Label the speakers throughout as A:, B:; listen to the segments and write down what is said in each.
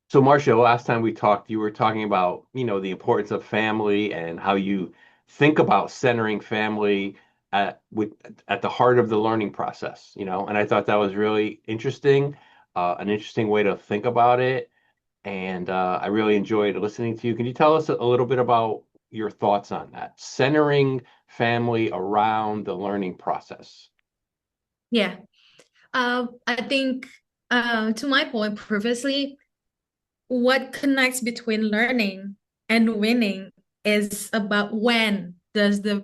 A: So, Marsha, last time we talked, you were talking about, the importance of family and how you think about centering family at the heart of the learning process, and I thought that was really interesting, an interesting way to think about it. And I really enjoyed listening to you. Can you tell us a little bit about your thoughts on that? Centering family around the learning process.
B: Yeah. I think to my point previously, what connects between learning and winning is about when does the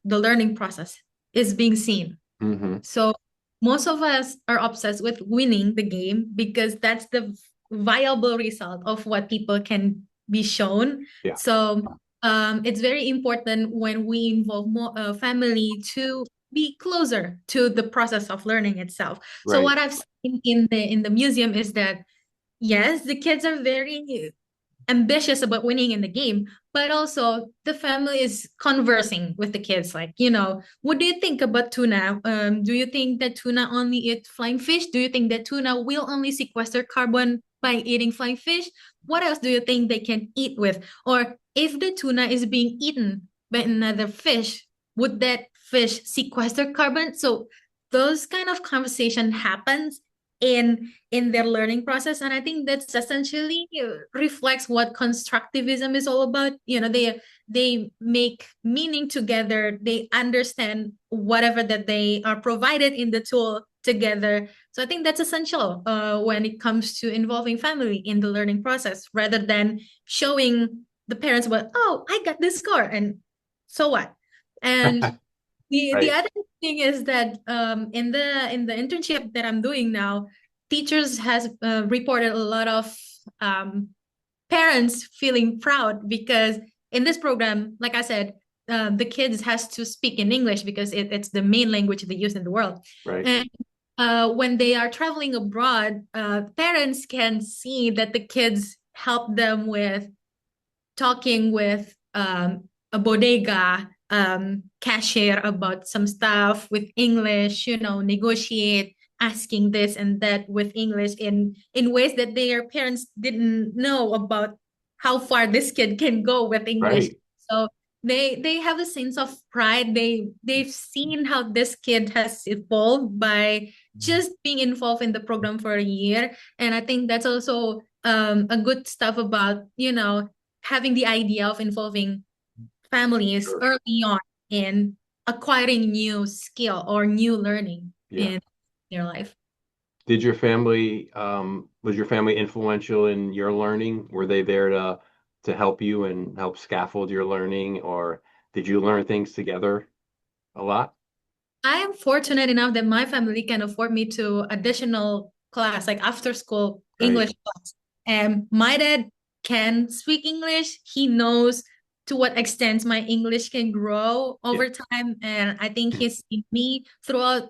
B: learning process is being seen.
A: Hmm.
B: So most of us are obsessed with winning the game because that's the viable result of what people can be shown.
A: Yeah,
B: So it's very important when we involve more family to be closer to the process of learning itself. So
A: right.
B: what I've seen in the museum is that yes, the kids are very ambitious about winning in the game, but also the family is conversing with the kids, like, what do you think about tuna? Do you think that tuna only eat flying fish? Do you think that tuna will only sequester carbon by eating flying fish? What else do you think they can eat with? Or if the tuna is being eaten by another fish, would that fish sequester carbon? So those kind of conversation happens in their learning process, and I think that's essentially reflects what constructivism is all about. They make meaning together, they understand whatever that they are provided in the tool together. So I think that's essential when it comes to involving family in the learning process, rather than showing the parents what, oh, I got this score and so what. And the
A: Right.
B: other thing is that in the internship that I'm doing now, teachers has reported a lot of um, parents feeling proud because in this program, like I said, the kids has to speak in English because it's the main language they use in the world.
A: Right.
B: And when they are traveling abroad, parents can see that the kids help them with talking with a bodega cashier about some stuff with English, negotiate, asking this and that with English in ways that their parents didn't know about how far this kid can go with English.
A: Right.
B: So they have a sense of pride. They've seen how this kid has evolved by just being involved in the program for a year. And I think that's also a good stuff about, having the idea of involving families
A: Sure.
B: early on in acquiring new skill or new learning
A: Yeah.
B: in their life.
A: Was your family influential in your learning? Were they there to help you and help scaffold your learning, or did you learn things together a lot?
B: I am fortunate enough that my family can afford me to additional class, like after school
A: Right.
B: English class. And my dad can speak English. He knows to what extent my English can grow
A: Yeah.
B: over time. And I think he's seen me throughout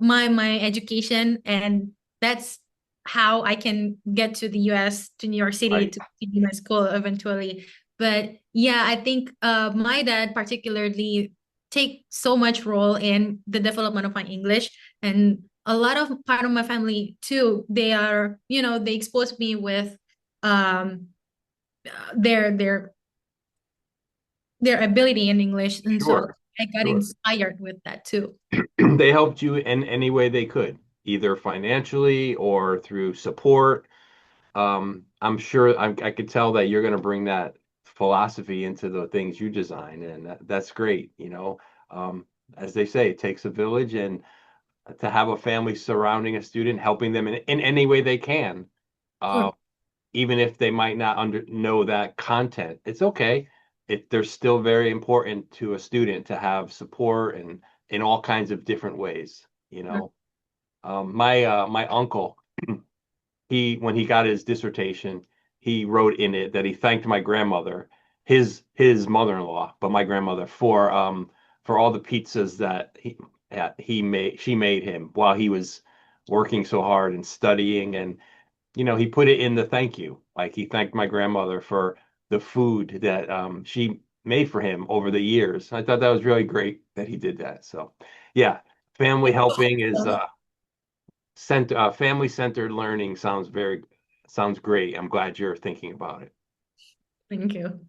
B: my education. And that's how I can get to the US, to New York City,
A: Right.
B: to continue my school eventually. But yeah, I think my dad particularly take so much role in the development of my English. And a lot of part of my family too, they expose me with um their their ability in English. And so
A: Sure.
B: I got
A: Sure.
B: inspired with that too.
A: They helped you in any way they could, either financially or through support. I'm sure I could tell that you're going to bring that philosophy into the things you design, and that's great. As they say, it takes a village, and to have a family surrounding a student, helping them in any way they can, uh,
B: Sure.
A: even if they might not know that content, it's okay. They're still very important to a student to have support and in all kinds of different ways. My uncle, he when he got his dissertation, he wrote in it that he thanked my grandmother, his mother-in-law, but my grandmother for all the pizzas that he made she made him while he was working so hard and studying, and he put it in the thank you. Like he thanked my grandmother for the food that she made for him over the years. I thought that was really great that he did that. So, yeah, family helping is family-centered learning sounds very Sounds great. I'm glad you're thinking about it.
B: Thank you.